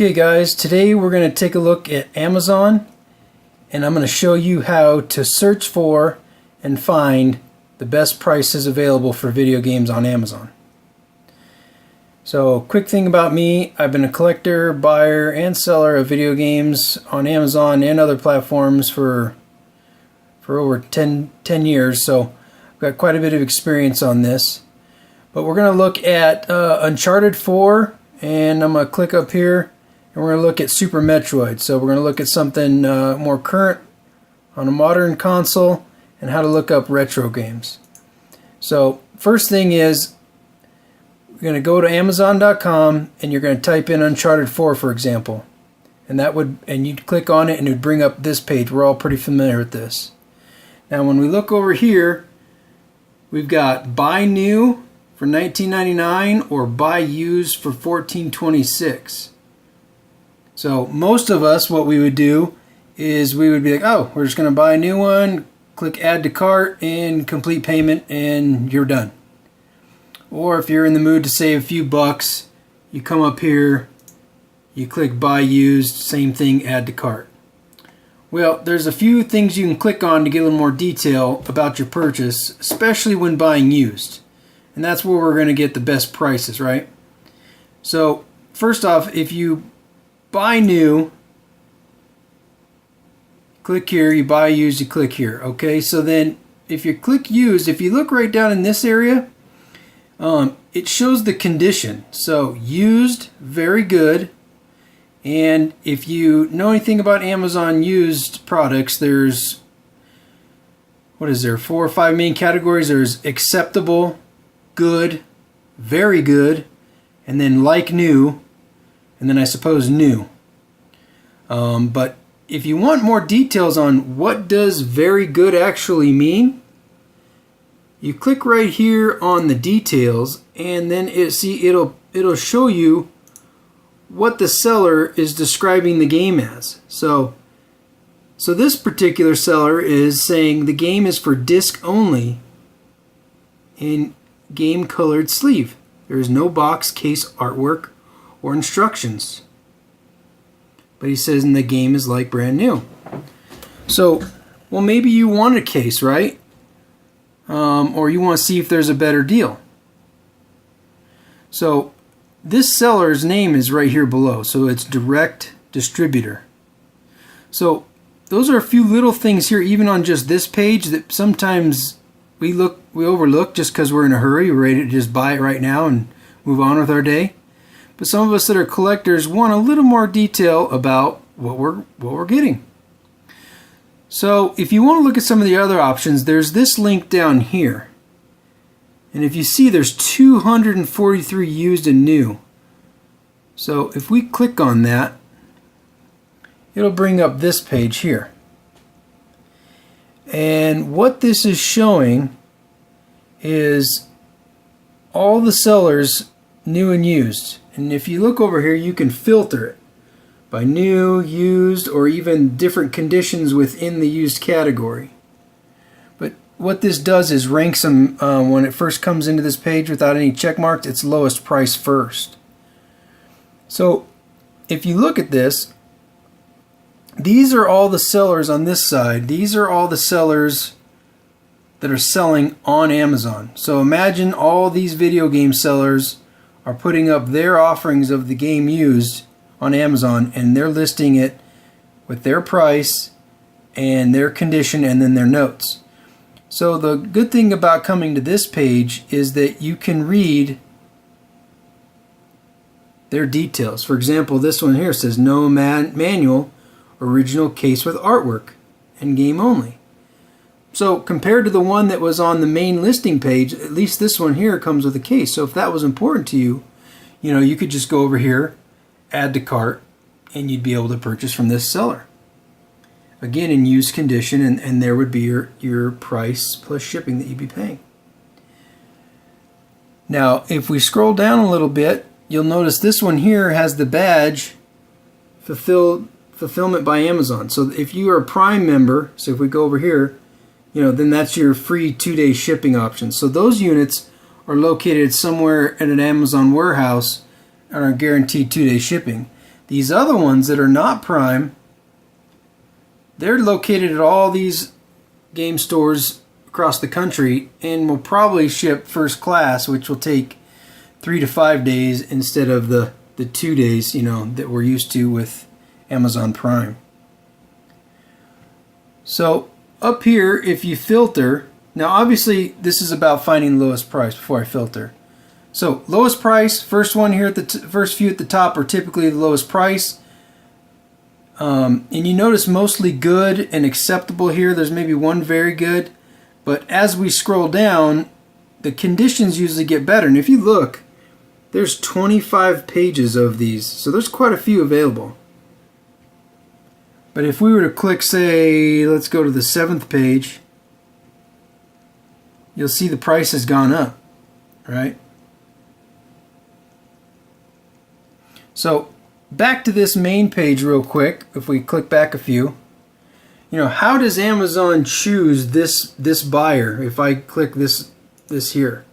Okay guys, today we're going to take a look at Amazon, and I'm going to show you how to search for and find the best prices available for video games on Amazon. So, quick thing about me, I've been a collector, buyer, and seller of video games on Amazon and other platforms for over 10 years, so I've got quite a bit of experience on this. But we're going to look at Uncharted 4, and I'm going to click up here, and we're going to look at Super Metroid. So we're going to look at something more current on a modern console, and how to look up retro games. So first thing is, you're going to go to Amazon.com, and you're going to type in Uncharted 4, for example, and you'd click on it, and it would bring up this page. We're all pretty familiar with this. Now, when we look over here, we've got buy new for $19.99 or buy used for $14.26. So most of us, what we would do is we would be like, oh, we're just going to buy a new one, click add to cart, and complete payment, and you're done. Or if you're in the mood to save a few bucks, you come up here, you click buy used, same thing, add to cart. Well, there's a few things you can click on to get a little more detail about your purchase, especially when buying used. And that's where we're going to get the best prices, right? So, first off, if you buy new, click here, you buy used, you click here. Okay, so then if you click used, if you look right down in this area, it shows the condition. So, used, very good. And if you know anything about Amazon used products, there's, 4 or 5 main categories. There's acceptable, good, very good, and then like new, and then I suppose new. But if you want more details on what does very good actually mean, you click right here on the details, and then it'll show you what the seller is describing the game as. So this particular seller is saying the game is for disc only in game colored sleeve. There is no box, case, artwork, or instructions. But he says the game is like brand new. So, well, maybe you want a case, right? Or you want to see if there's a better deal. So this seller's name is right here below, so it's direct distributor. So those are a few little things here, even on just this page, that sometimes we overlook just because we're in a hurry. We're ready to just buy it right now and move on with our day. But some of us that are collectors want a little more detail about what we're getting. So if you want to look at some of the other options, there's this link down here. And if you see, there's 243 used and new. So if we click on that, it'll bring up this page here. And what this is showing is all the sellers, new and used. And if you look over here, you can filter it by new, used, or even different conditions within the used category. But what this does is ranks them when it first comes into this page without any check marks, its lowest price first. So if you look at this, these are all the sellers on this side. These are all the sellers that are selling on Amazon. So imagine all these video game sellers are putting up their offerings of the game used on Amazon, and they're listing it with their price and their condition and then their notes. So the good thing about coming to this page is that you can read their details. For example, this one here says no manual, original case with artwork, and game only. So compared to the one that was on the main listing page, at least this one here comes with a case. So if that was important to you, you could just go over here, add to cart, and you'd be able to purchase from this seller. Again, in used condition, and there would be your price plus shipping that you'd be paying. Now, if we scroll down a little bit, you'll notice this one here has the badge fulfillment by Amazon. So if you are a Prime member, so if we go over here, then that's your free 2-day shipping option. So those units are located somewhere at an Amazon warehouse and are guaranteed 2-day shipping. These other ones that are not Prime, they're located at all these game stores across the country and will probably ship first class, which will take 3 to 5 days instead of the 2 days, that we're used to with Amazon Prime. So up here, if you filter, now obviously this is about finding the lowest price before I filter. So lowest price, first one here at the first few at the top are typically the lowest price. And you notice mostly good and acceptable here. There's maybe one very good. But as we scroll down, the conditions usually get better. And if you look, there's 25 pages of these. So there's quite a few available. But if we were to click, say, let's go to the 7th page, you'll see the price has gone up, right? So back to this main page real quick, if we click back a few, how does Amazon choose this buyer if I click this here?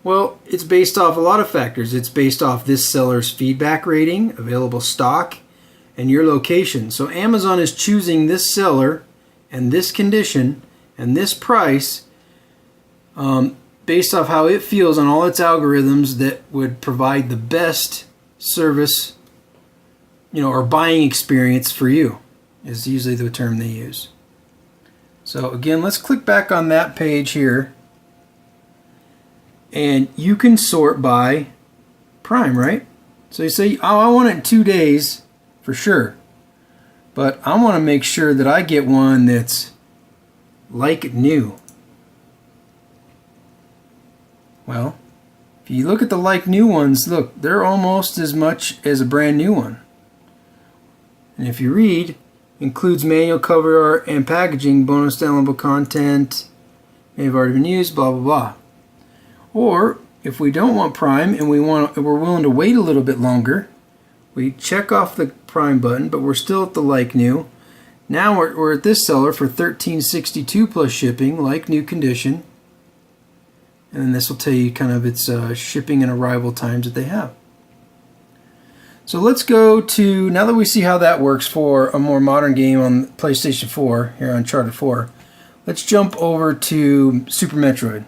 Well, it's based off a lot of factors. It's based off this seller's feedback rating, available stock, and your location. So Amazon is choosing this seller and this condition and this price based off how it feels on all its algorithms that would provide the best service, or buying experience for you, is usually the term they use. So again, let's click back on that page here. And you can sort by Prime, right? So you say, oh, I want it in 2 days. For sure, but I want to make sure that I get one that's like new. Well, if you look at the like new ones, look, they're almost as much as a brand new one. And if you read, includes manual cover art and packaging, bonus downloadable content, may have already been used, blah blah blah. Or if we don't want Prime and we're willing to wait a little bit longer, we check off the Prime button, but we're still at the like new. Now we're at this seller for $13.62 plus shipping, like new condition. And then this will tell you kind of its shipping and arrival times that they have. So let's go to, now that we see how that works for a more modern game on PlayStation 4, here on Uncharted 4, let's jump over to Super Metroid.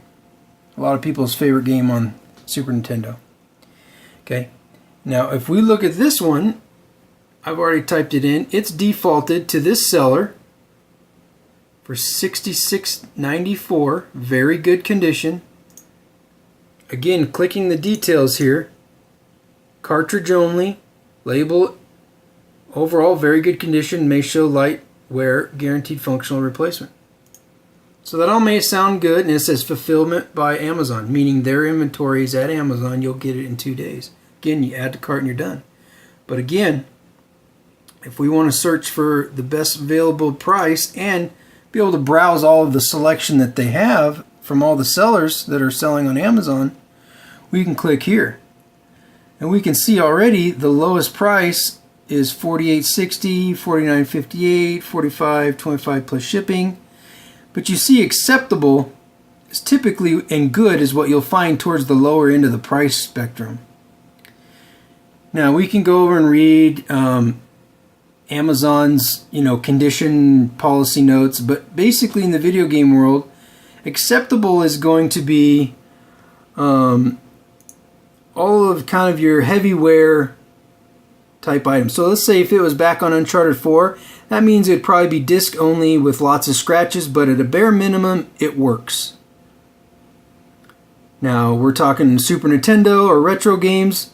A lot of people's favorite game on Super Nintendo. Okay. Now, if we look at this one, I've already typed it in. It's defaulted to this seller for $66.94. Very good condition. Again, clicking the details here. Cartridge only. Label overall very good condition. May show light wear. Guaranteed functional replacement. So that all may sound good, and it says fulfillment by Amazon, meaning their inventory is at Amazon. You'll get it in 2 days. Again, you add to cart and you're done. But again, if we want to search for the best available price and be able to browse all of the selection that they have from all the sellers that are selling on Amazon, we can click here. And we can see already the lowest price is $48.60, $49.58, $45.25 plus shipping. But you see acceptable is typically, and good is what you'll find towards the lower end of the price spectrum. Now we can go over and read Amazon's condition policy notes, but basically in the video game world, acceptable is going to be all of kind of your heavy wear type items. So let's say if it was back on Uncharted 4, that means it'd probably be disc only with lots of scratches, but at a bare minimum, it works. Now we're talking Super Nintendo or retro games.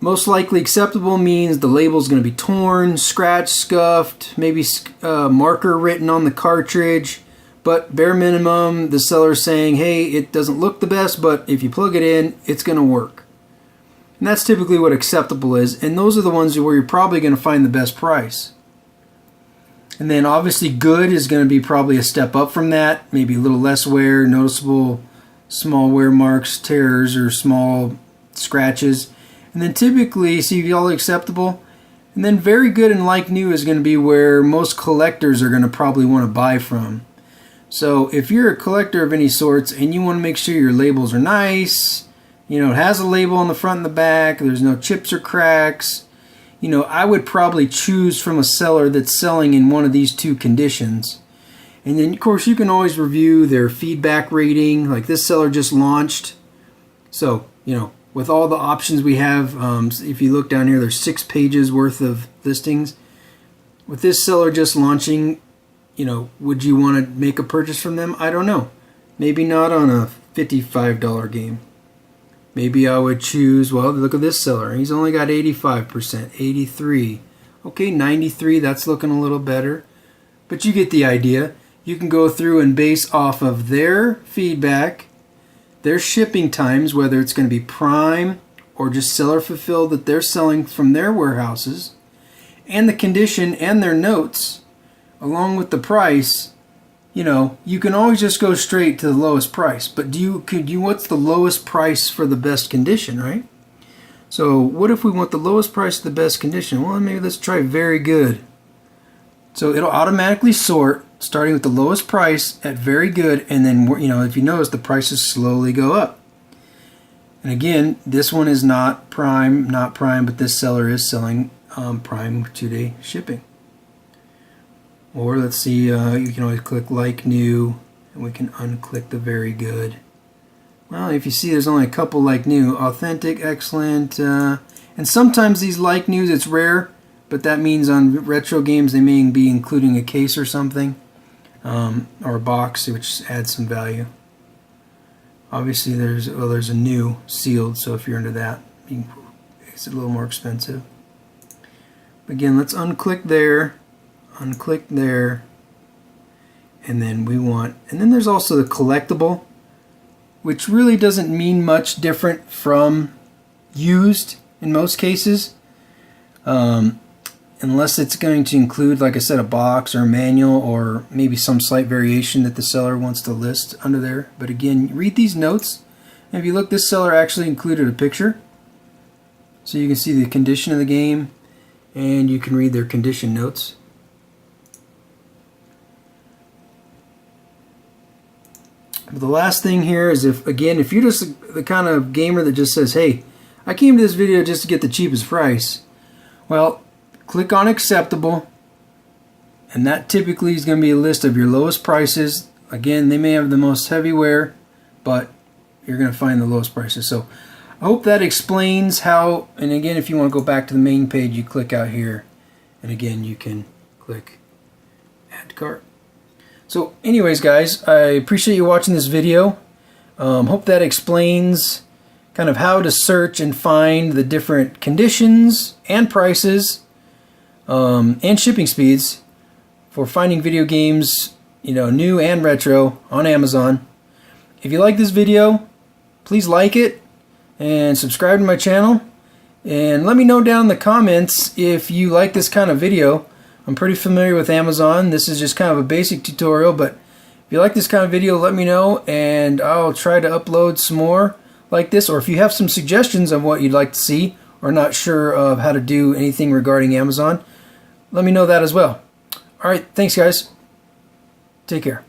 Most likely acceptable means the label is going to be torn, scratched, scuffed, maybe marker written on the cartridge. But bare minimum, the seller's saying, hey, it doesn't look the best, but if you plug it in, it's going to work. And that's typically what acceptable is. And those are the ones where you're probably going to find the best price. And then obviously good is going to be probably a step up from that. Maybe a little less wear, noticeable small wear marks, tears, or small scratches. And then typically, see all acceptable. And then very good and like new is going to be where most collectors are going to probably want to buy from. So if you're a collector of any sorts and you want to make sure your labels are nice, it has a label on the front and the back, there's no chips or cracks, you know, I would probably choose from a seller that's selling in one of these two conditions. And then, of course, you can always review their feedback rating. Like this seller just launched. So, you know, with all the options we have, if you look down here, there's 6 pages worth of listings. With this seller just launching, you know, would you want to make a purchase from them? I don't know. Maybe not on a $55 game. Maybe I would choose, well, look at this seller. He's only got 85%, 83. Okay, 93, that's looking a little better. But you get the idea. You can go through and base off of their feedback, their shipping times, whether it's going to be prime or just seller fulfilled that they're selling from their warehouses, and the condition and their notes, along with the price. You know, you can always just go straight to the lowest price, but what's the lowest price for the best condition, right? So what if we want the lowest price of the best condition? Well, maybe let's try very good. So it'll automatically sort starting with the lowest price at very good, and then, you know, if you notice, the prices slowly go up. And again, this one is not prime, but this seller is selling prime 2-day shipping. Or let's see, you can always click like new, and we can unclick the very good. Well, if you see, there's only a couple like new. Authentic, excellent, and sometimes these like news, it's rare, but that means on retro games they may be including a case or something, or a box, which adds some value. Obviously, there's a new sealed, so if you're into that, it's a little more expensive. Again, let's unclick there. Unclick there, and then and then there's also the collectible, which really doesn't mean much different from used in most cases, unless it's going to include, like I said, a box or a manual or maybe some slight variation that the seller wants to list under there. But again, read these notes, and if you look, this seller actually included a picture, so you can see the condition of the game, and you can read their condition notes. The last thing here is, if you're just the kind of gamer that just says, hey, I came to this video just to get the cheapest price, well, click on acceptable, and that typically is going to be a list of your lowest prices. Again, they may have the most heavy wear, but you're going to find the lowest prices. So I hope that explains how, and again, if you want to go back to the main page, you click out here, and again, you can click add to cart. So anyways, guys, I appreciate you watching this video. Hope that explains kind of how to search and find the different conditions and prices and shipping speeds for finding video games, you know, new and retro on Amazon. If you like this video, please like it and subscribe to my channel. And let me know down in the comments if you like this kind of video. I'm pretty familiar with Amazon. This is just kind of a basic tutorial, but if you like this kind of video, let me know, and I'll try to upload some more like this. Or if you have some suggestions of what you'd like to see, or not sure of how to do anything regarding Amazon, let me know that as well. Alright, thanks guys. Take care.